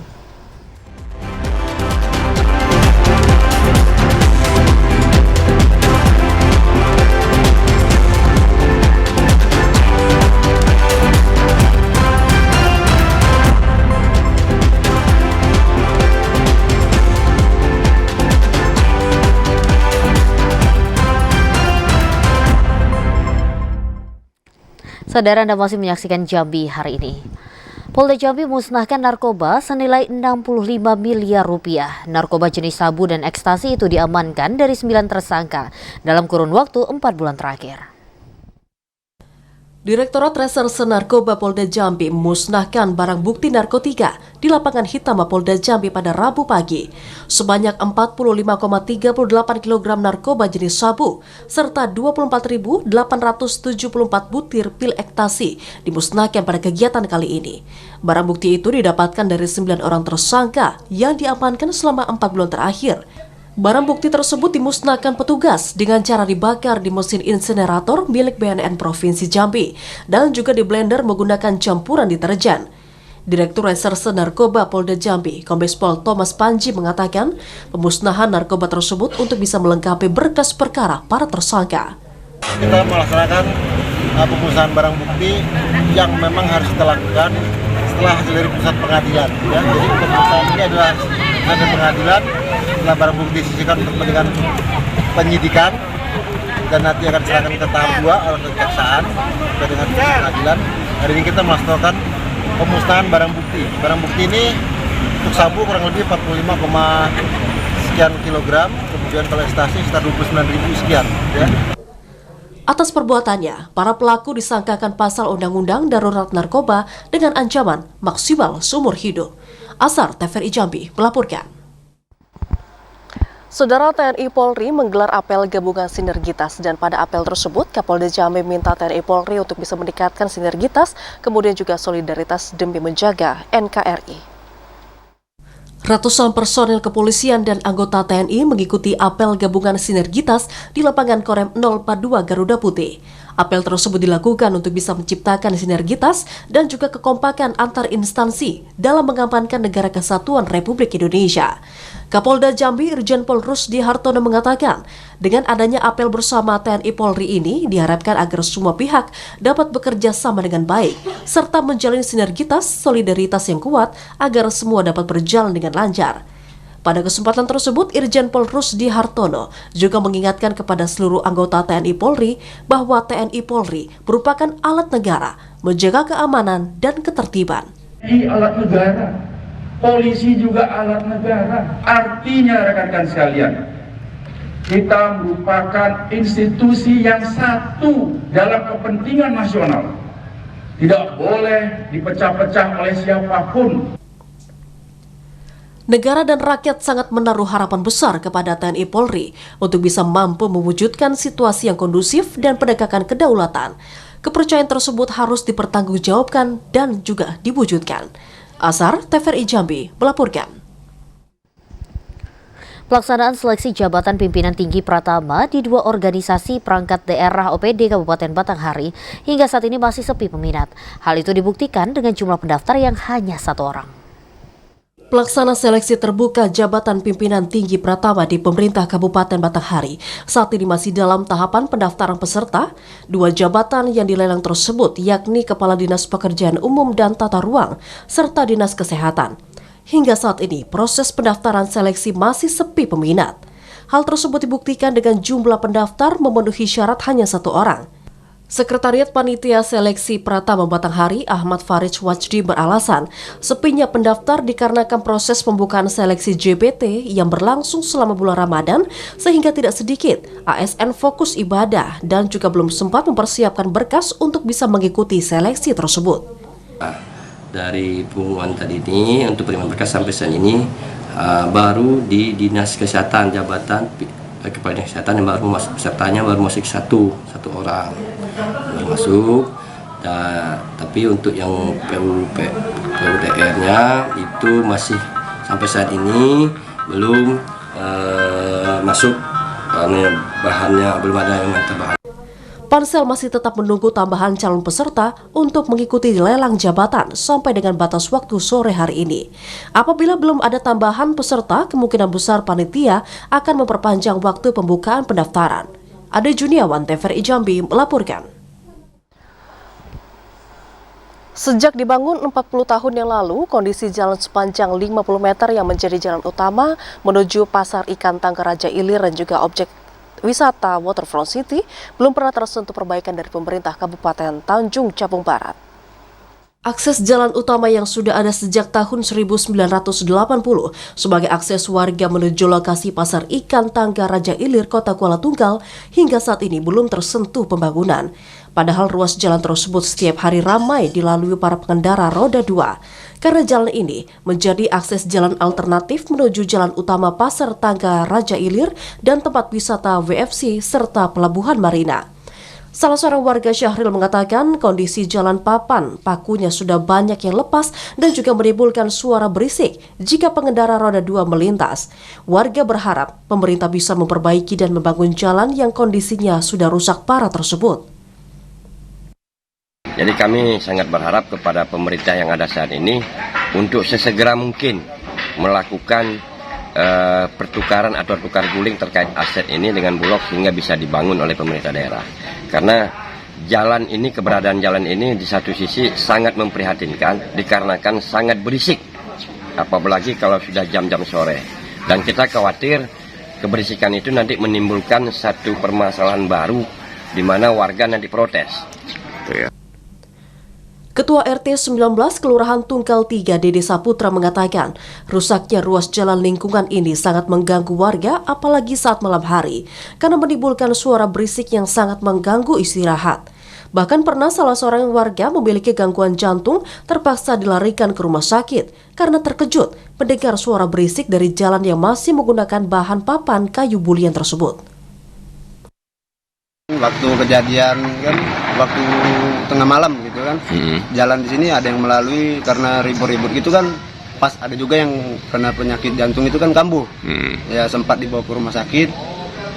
Saudara, Anda masih menyaksikan Jambi hari ini. Polda Jambi musnahkan narkoba senilai 65 miliar rupiah. Narkoba jenis sabu dan ekstasi itu diamankan dari 9 tersangka dalam kurun waktu 4 bulan terakhir. Direktorat Reserse Narkoba Polda Jambi musnahkan barang bukti narkotika di lapangan hitam Polda Jambi pada Rabu pagi. Sebanyak 45,38 kg narkoba jenis sabu serta 24.874 butir pil ekstasi dimusnahkan pada kegiatan kali ini. Barang bukti itu didapatkan dari 9 orang tersangka yang diamankan selama 4 bulan terakhir. Barang bukti tersebut dimusnahkan petugas dengan cara dibakar di mesin insinerator milik BNN Provinsi Jambi dan juga di blender menggunakan campuran deterjen. Direktur Reserse Narkoba Polda Jambi, Kombes Pol Thomas Panji mengatakan pemusnahan narkoba tersebut untuk bisa melengkapi berkas perkara para tersangka. Kita melaksanakan pemusnahan barang bukti yang memang harus kita lakukan setelah hasil dari pusat pengadilan. Ya. Jadi pemusnahan ini adalah hasil pengadilan. Setelah barang bukti disisikan untuk kepentingan penyidikan dan nanti akan diserahkan ke tahap 2 oleh kejaksaan dengan pengadilan. Hari ini kita melaksanakan pemusnahan barang bukti. Barang bukti ini Untuk sabu kurang lebih 45, sekian kilogram, kemudian kalau ekstasi sekitar 29.000 sekian. Ya. Atas perbuatannya, para pelaku disangkakan pasal Undang-Undang Darurat Narkoba dengan ancaman maksimal seumur hidup. Asar TVRI Jambi melaporkan. Saudara, TNI Polri menggelar apel gabungan sinergitas dan pada apel tersebut Kapolda Jambi minta TNI Polri untuk bisa meningkatkan sinergitas kemudian juga solidaritas demi menjaga NKRI. Ratusan personel kepolisian dan anggota TNI mengikuti apel gabungan sinergitas di lapangan Korem 042 Garuda Putih. Apel tersebut dilakukan untuk bisa menciptakan sinergitas dan juga kekompakan antar instansi dalam mengamankan negara kesatuan Republik Indonesia. Kapolda Jambi Irjen Pol Rusdi Hartono mengatakan, dengan adanya apel bersama TNI Polri ini diharapkan agar semua pihak dapat bekerja sama dengan baik, serta menjalin sinergitas solidaritas yang kuat agar semua dapat berjalan dengan lancar. Pada kesempatan tersebut, Irjen Pol Rusdi Hartono juga mengingatkan kepada seluruh anggota TNI Polri bahwa TNI Polri merupakan alat negara, menjaga keamanan dan ketertiban. TNI alat negara, polisi juga alat negara. Artinya rekan-rekan sekalian, kita merupakan institusi yang satu dalam kepentingan nasional. Tidak boleh dipecah-pecah oleh siapapun. Negara dan rakyat sangat menaruh harapan besar kepada TNI Polri untuk bisa mampu mewujudkan situasi yang kondusif dan penegakan kedaulatan. Kepercayaan tersebut harus dipertanggungjawabkan dan juga diwujudkan. Asar TVRI Jambi melaporkan. Pelaksanaan seleksi jabatan pimpinan tinggi Pratama di 2 organisasi perangkat daerah OPD Kabupaten Batanghari hingga saat ini masih sepi peminat. Hal itu dibuktikan dengan jumlah pendaftar yang hanya 1 orang. Pelaksana seleksi terbuka jabatan pimpinan tinggi Pratama di pemerintah Kabupaten Batanghari saat ini masih dalam tahapan pendaftaran peserta. 2 jabatan yang dilelang tersebut yakni Kepala Dinas Pekerjaan Umum dan Tata Ruang serta Dinas Kesehatan. Hingga saat ini proses pendaftaran seleksi masih sepi peminat. Hal tersebut dibuktikan dengan jumlah pendaftar memenuhi syarat hanya 1 orang. Sekretariat Panitia Seleksi Pratama Batanghari Ahmad Farid Wajdi beralasan sepinya pendaftar dikarenakan proses pembukaan seleksi JBT yang berlangsung selama bulan Ramadan sehingga tidak sedikit ASN fokus ibadah dan juga belum sempat mempersiapkan berkas untuk bisa mengikuti seleksi tersebut. Dari pengumuman tadi ini untuk penerimaan berkas sampai saat ini baru di Dinas Kesehatan jabatan Kepala Dinas Kesehatan yang baru masuk pesertanya baru masuk satu orang baru masuk. Tapi untuk yang PUDR-nya itu masih sampai saat ini belum masuk bahannya belum ada yang tambahan. Pansel masih tetap menunggu tambahan calon peserta untuk mengikuti lelang jabatan sampai dengan batas waktu sore hari ini. Apabila belum ada tambahan peserta, kemungkinan besar panitia akan memperpanjang waktu pembukaan pendaftaran. Ade Juniawan, TVRI Jambi melaporkan. Sejak dibangun 40 tahun yang lalu, kondisi jalan sepanjang 50 meter yang menjadi jalan utama menuju Pasar Ikan Tangga Raja Ilir dan juga objek wisata Waterfront City belum pernah tersentuh perbaikan dari pemerintah Kabupaten Tanjung Jabung Barat. Akses jalan utama yang sudah ada sejak tahun 1980 sebagai akses warga menuju lokasi Pasar Ikan Tangga Raja Ilir, Kota Kuala Tunggal hingga saat ini belum tersentuh pembangunan. Padahal ruas jalan tersebut setiap hari ramai dilalui para pengendara roda 2. Karena jalan ini menjadi akses jalan alternatif menuju jalan utama Pasar Tangga Raja Ilir dan tempat wisata WFC serta Pelabuhan Marina. Salah seorang warga Syahril mengatakan kondisi jalan papan pakunya sudah banyak yang lepas dan juga menimbulkan suara berisik jika pengendara roda 2 melintas. Warga berharap pemerintah bisa memperbaiki dan membangun jalan yang kondisinya sudah rusak parah tersebut. Jadi kami sangat berharap kepada pemerintah yang ada saat ini untuk sesegera mungkin melakukan pertukaran atau tukar guling terkait aset ini dengan Bulog sehingga bisa dibangun oleh pemerintah daerah. Karena jalan ini, keberadaan jalan ini di satu sisi sangat memprihatinkan dikarenakan sangat berisik, apalagi kalau sudah jam-jam sore. Dan kita khawatir keberisikan itu nanti menimbulkan satu permasalahan baru di mana warga nanti protes. Ketua RT 19 Kelurahan Tunggal 3 Dede Saputra mengatakan, rusaknya ruas jalan lingkungan ini sangat mengganggu warga apalagi saat malam hari karena menimbulkan suara berisik yang sangat mengganggu istirahat. Bahkan pernah salah seorang warga memiliki gangguan jantung terpaksa dilarikan ke rumah sakit karena terkejut mendengar suara berisik dari jalan yang masih menggunakan bahan papan kayu bulian tersebut. Waktu kejadian kan, waktu tengah malam gitu kan, jalan di sini ada yang melalui karena ribut-ribut gitu kan, pas ada juga yang kena penyakit jantung itu kan kambuh, ya sempat dibawa ke rumah sakit,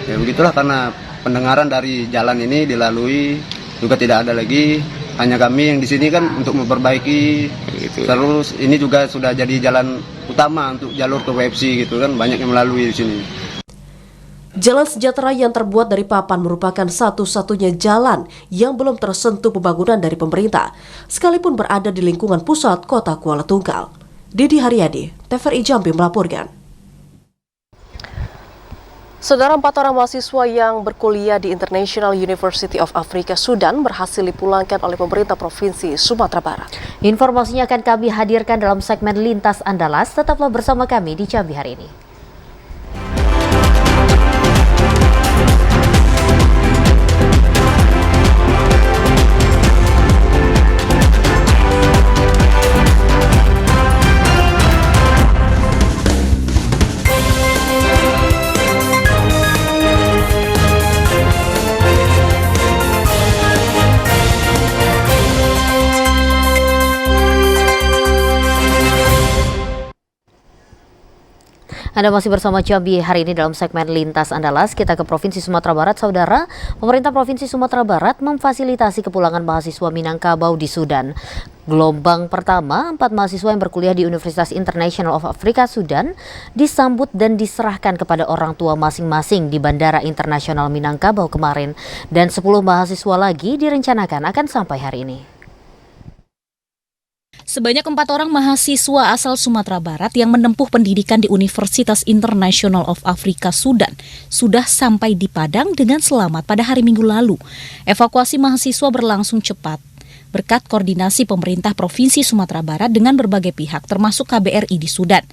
ya begitulah karena pendengaran dari jalan ini dilalui juga tidak ada lagi, hanya kami yang di sini kan untuk memperbaiki, terus ini juga sudah jadi jalan utama untuk jalur ke WFC gitu kan, banyak yang melalui di sini. Jalan Sejahtera yang terbuat dari papan merupakan satu-satunya jalan yang belum tersentuh pembangunan dari pemerintah, sekalipun berada di lingkungan pusat kota Kuala Tunggal. Didi Haryadi, TVRI Jambi melaporkan. Saudara, 4 orang mahasiswa yang berkuliah di International University of Africa Sudan berhasil dipulangkan oleh pemerintah Provinsi Sumatera Barat. Informasinya akan kami hadirkan dalam segmen Lintas Andalas. Tetaplah bersama kami di Jambi hari ini. Anda masih bersama Jambi hari ini dalam segmen Lintas Andalas. Kita ke Provinsi Sumatera Barat, Saudara. Pemerintah Provinsi Sumatera Barat memfasilitasi kepulangan mahasiswa Minangkabau di Sudan. Gelombang pertama, 4 mahasiswa yang berkuliah di Universitas International of Africa Sudan disambut dan diserahkan kepada orang tua masing-masing di Bandara Internasional Minangkabau kemarin. Dan 10 mahasiswa lagi direncanakan akan sampai hari ini. Sebanyak 4 orang mahasiswa asal Sumatera Barat yang menempuh pendidikan di Universitas International of Africa Sudan sudah sampai di Padang dengan selamat pada hari Minggu lalu. Evakuasi mahasiswa berlangsung cepat berkat koordinasi pemerintah Provinsi Sumatera Barat dengan berbagai pihak termasuk KBRI di Sudan.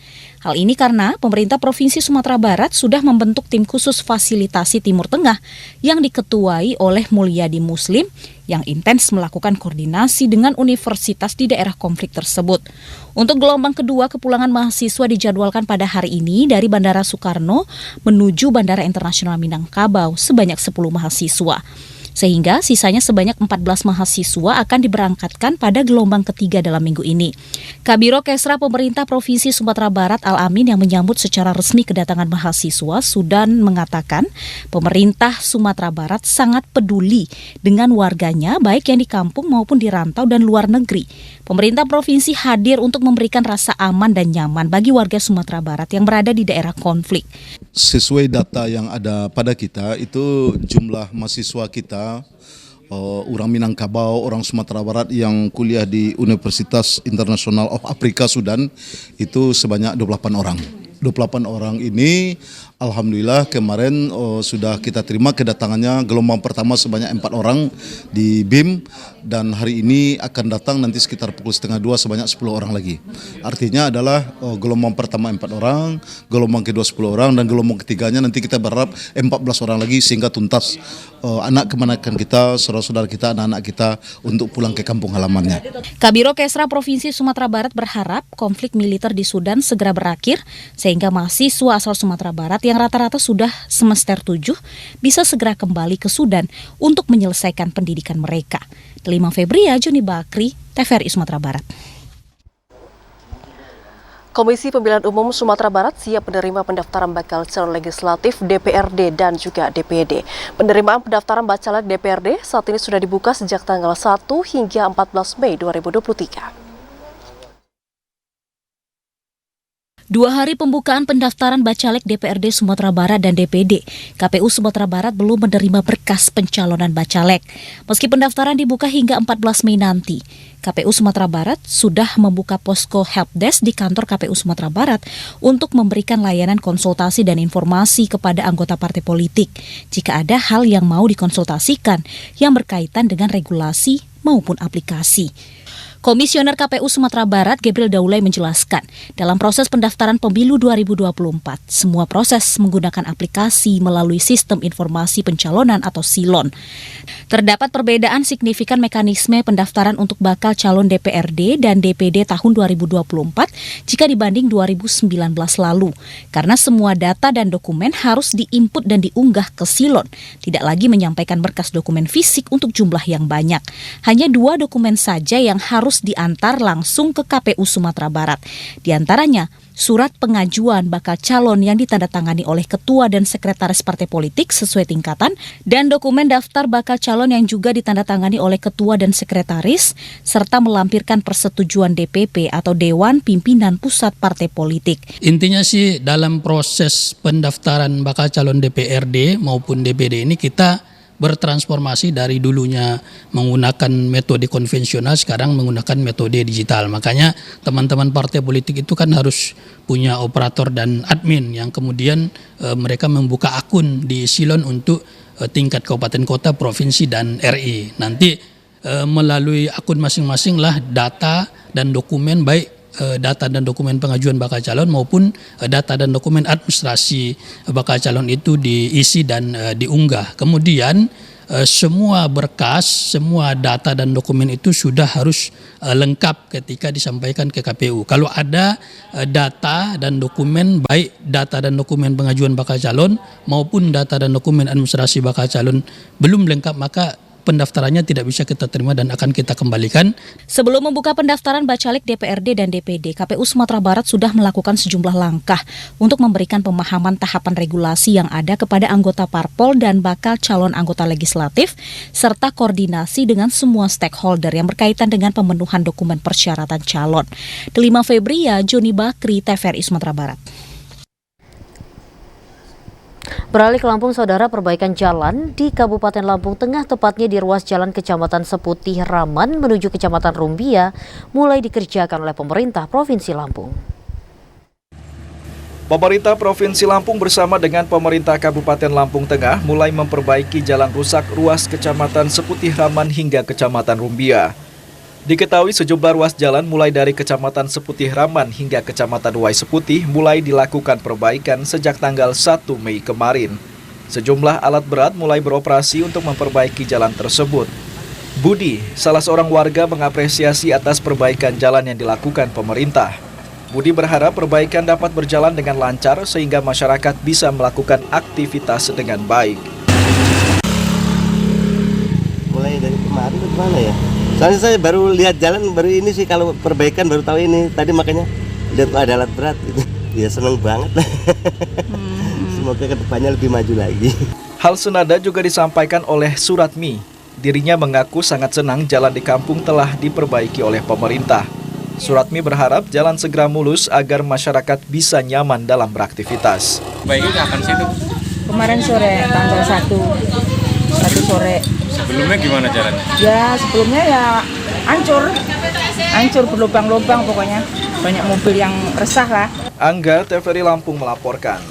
Hal ini karena pemerintah Provinsi Sumatera Barat sudah membentuk tim khusus fasilitasi Timur Tengah yang diketuai oleh Mulyadi Muslim yang intens melakukan koordinasi dengan universitas di daerah konflik tersebut. Untuk gelombang kedua, kepulangan mahasiswa dijadwalkan pada hari ini dari Bandara Soekarno menuju Bandara Internasional Minangkabau sebanyak 10 mahasiswa. Sehingga sisanya sebanyak 14 mahasiswa akan diberangkatkan pada gelombang ketiga dalam minggu ini. Kabiro Kesra Pemerintah Provinsi Sumatera Barat Al-Amin yang menyambut secara resmi kedatangan mahasiswa Sudan mengatakan pemerintah Sumatera Barat sangat peduli dengan warganya baik yang di kampung maupun di rantau dan luar negeri. Pemerintah provinsi hadir untuk memberikan rasa aman dan nyaman bagi warga Sumatera Barat yang berada di daerah konflik. Sesuai data yang ada pada kita, itu jumlah mahasiswa kita, orang Minangkabau, orang Sumatera Barat yang kuliah di Universitas International of Africa Sudan itu sebanyak 28 orang. 28 orang ini alhamdulillah kemarin sudah kita terima kedatangannya gelombang pertama sebanyak 4 orang di BIM dan hari ini akan datang nanti sekitar pukul 1:30 sebanyak 10 orang lagi. Artinya adalah gelombang pertama 4 orang, gelombang kedua 10 orang dan gelombang ketiganya nanti kita berharap 14 orang lagi sehingga tuntas anak kemenakan kita, saudara-saudara kita, anak-anak kita untuk pulang ke kampung halamannya. Kabiro Kesra Provinsi Sumatera Barat berharap konflik militer di Sudan segera berakhir sehingga mahasiswa asal Sumatera Barat yang rata-rata sudah semester 7 bisa segera kembali ke Sudan untuk menyelesaikan pendidikan mereka. Delima Febria, Joni Bakri, TVRI Sumatera Barat. Komisi Pemilihan Umum Sumatera Barat siap menerima pendaftaran bakal calon legislatif DPRD dan juga DPD. Penerimaan pendaftaran bacalek DPRD saat ini sudah dibuka sejak tanggal 1 hingga 14 Mei 2023. 2 hari pembukaan pendaftaran bacalek DPRD Sumatera Barat dan DPD, KPU Sumatera Barat belum menerima berkas pencalonan bacalek. Meski pendaftaran dibuka hingga 14 Mei nanti, KPU Sumatera Barat sudah membuka posko helpdesk di kantor KPU Sumatera Barat untuk memberikan layanan konsultasi dan informasi kepada anggota partai politik jika ada hal yang mau dikonsultasikan yang berkaitan dengan regulasi maupun aplikasi. Komisioner KPU Sumatera Barat Gabriel Daulay menjelaskan, dalam proses pendaftaran pemilu 2024, semua proses menggunakan aplikasi melalui Sistem Informasi Pencalonan atau SILON. Terdapat perbedaan signifikan mekanisme pendaftaran untuk bakal calon DPRD dan DPD tahun 2024 jika dibanding 2019 lalu, karena semua data dan dokumen harus diinput dan diunggah ke SILON, tidak lagi menyampaikan berkas dokumen fisik untuk jumlah yang banyak. Hanya 2 dokumen saja yang harus diantar langsung ke KPU Sumatera Barat. Di antaranya, surat pengajuan bakal calon yang ditandatangani oleh ketua dan sekretaris partai politik sesuai tingkatan, dan dokumen daftar bakal calon yang juga ditandatangani oleh ketua dan sekretaris, serta melampirkan persetujuan DPP atau Dewan Pimpinan Pusat Partai Politik. Intinya sih dalam proses pendaftaran bakal calon DPRD maupun DPD ini kita bertransformasi dari dulunya menggunakan metode konvensional, sekarang menggunakan metode digital. Makanya teman-teman partai politik itu kan harus punya operator dan admin yang kemudian mereka membuka akun di SILON untuk tingkat kabupaten kota, provinsi, dan RI. Nanti melalui akun masing-masing lah data dan dokumen, baik data dan dokumen pengajuan bakal calon maupun data dan dokumen administrasi bakal calon itu diisi dan diunggah. Kemudian semua berkas, semua data dan dokumen itu sudah harus lengkap ketika disampaikan ke KPU. Kalau ada data dan dokumen, baik data dan dokumen pengajuan bakal calon maupun data dan dokumen administrasi bakal calon belum lengkap, maka pendaftarannya tidak bisa kita terima dan akan kita kembalikan. Sebelum membuka pendaftaran bacalek DPRD dan DPD, KPU Sumatera Barat sudah melakukan sejumlah langkah untuk memberikan pemahaman tahapan regulasi yang ada kepada anggota parpol dan bakal calon anggota legislatif, serta koordinasi dengan semua stakeholder yang berkaitan dengan pemenuhan dokumen persyaratan calon. Delima Febria, Joni Bakri, TVRI Sumatera Barat. Beralih ke Lampung, saudara, perbaikan jalan di Kabupaten Lampung Tengah, tepatnya di ruas jalan Kecamatan Seputih Raman menuju Kecamatan Rumbia, mulai dikerjakan oleh pemerintah Provinsi Lampung. Pemerintah Provinsi Lampung bersama dengan pemerintah Kabupaten Lampung Tengah mulai memperbaiki jalan rusak ruas Kecamatan Seputih Raman hingga Kecamatan Rumbia. Diketahui sejumlah ruas jalan mulai dari Kecamatan Seputih Raman hingga Kecamatan Wai Seputih mulai dilakukan perbaikan sejak tanggal 1 Mei kemarin. Sejumlah alat berat mulai beroperasi untuk memperbaiki jalan tersebut. Budi, salah seorang warga, mengapresiasi atas perbaikan jalan yang dilakukan pemerintah. Budi berharap perbaikan dapat berjalan dengan lancar sehingga masyarakat bisa melakukan aktivitas dengan baik. Mulai dari kemarin ke mana ya? Soalnya saya baru lihat jalan baru ini sih, kalau perbaikan baru tahu ini. Tadi makanya lihat ada alat berat gitu. Ya seneng banget lah. Semoga kedepannya lebih maju lagi. Hal senada juga disampaikan oleh Suratmi. Dirinya mengaku sangat senang jalan di kampung telah diperbaiki oleh pemerintah. Suratmi berharap jalan segera mulus agar masyarakat bisa nyaman dalam beraktivitas. Baiknya kapan sih itu? Kemarin sore, tanggal 1 sore. Sebelumnya gimana jalannya? Ya sebelumnya ya hancur berlubang-lubang pokoknya. Banyak mobil yang resah lah. Angga, TVRI Lampung melaporkan.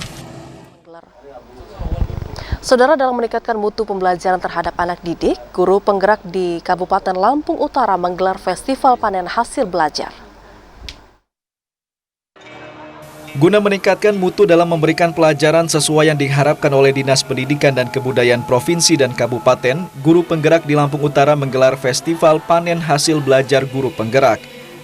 Saudara, dalam meningkatkan mutu pembelajaran terhadap anak didik, guru penggerak di Kabupaten Lampung Utara menggelar festival panen hasil belajar. Guna meningkatkan mutu dalam memberikan pelajaran sesuai yang diharapkan oleh Dinas Pendidikan dan Kebudayaan Provinsi dan Kabupaten, guru penggerak di Lampung Utara menggelar festival panen hasil belajar guru penggerak.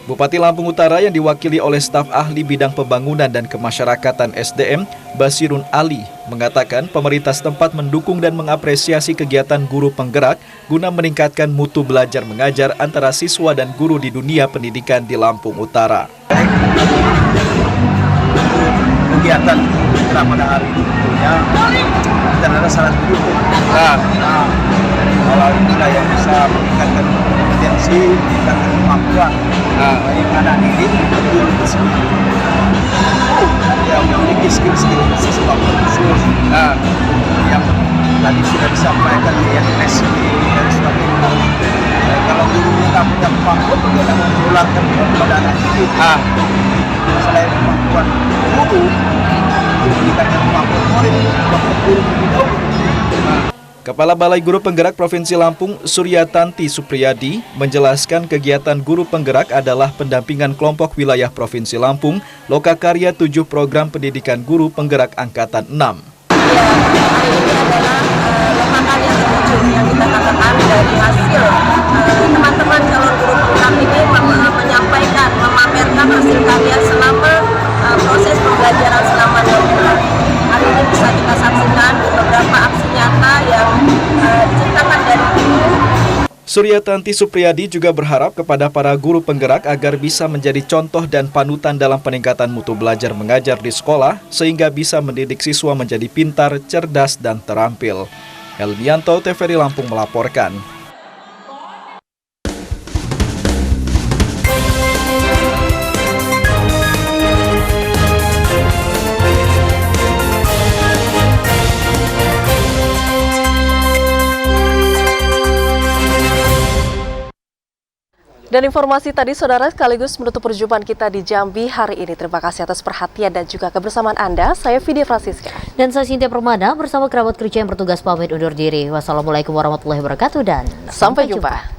Bupati Lampung Utara yang diwakili oleh staf ahli bidang pembangunan dan kemasyarakatan SDM, Basirun Ali, mengatakan pemerintah setempat mendukung dan mengapresiasi kegiatan guru penggerak guna meningkatkan mutu belajar mengajar antara siswa dan guru di dunia pendidikan di Lampung Utara. Kegiatan kita pada hari ini tentunya kita adalah salah satu kalau kita yang bisa meningkatkan kompetensi, meningkatkan kemampuan baik anak didik maupun siswa yang memiliki skill-skill siswa khusus yang tadi sudah disampaikan di NSI dan sebagainya. Kalau guru kita punya kemampuan bagaimana menularkan kepada anak didik. Selain kemampuan guru, meningkatkan kemampuan murid, kemampuan guru lebih dahulu. Kepala Balai Guru Penggerak Provinsi Lampung, Suryatanti Supriyadi, menjelaskan kegiatan guru penggerak adalah pendampingan kelompok wilayah Provinsi Lampung, lokakarya 7 program pendidikan guru penggerak Angkatan 6. Yang kita katakan dari hasil teman-teman calon guru penggerak ini menyampaikan, memamerkan hasil karya selama proses pembelajaran selama 2 bulan. Hari ini bisa kita saksikan beberapa aksi nyata yang diciptakan dari guru. Suryatanti Supriyadi juga berharap kepada para guru penggerak agar bisa menjadi contoh dan panutan dalam peningkatan mutu belajar mengajar di sekolah sehingga bisa mendidik siswa menjadi pintar, cerdas, dan terampil. Helmianto, TVRI Lampung melaporkan. Dan informasi tadi saudara sekaligus menutup perjumpaan kita di Jambi hari ini. Terima kasih atas perhatian dan juga kebersamaan Anda. Saya Vidya Francisca. Dan saya Cynthia Permana bersama kerabat kerja yang bertugas pamit undur diri. Wassalamualaikum warahmatullahi wabarakatuh dan sampai jumpa.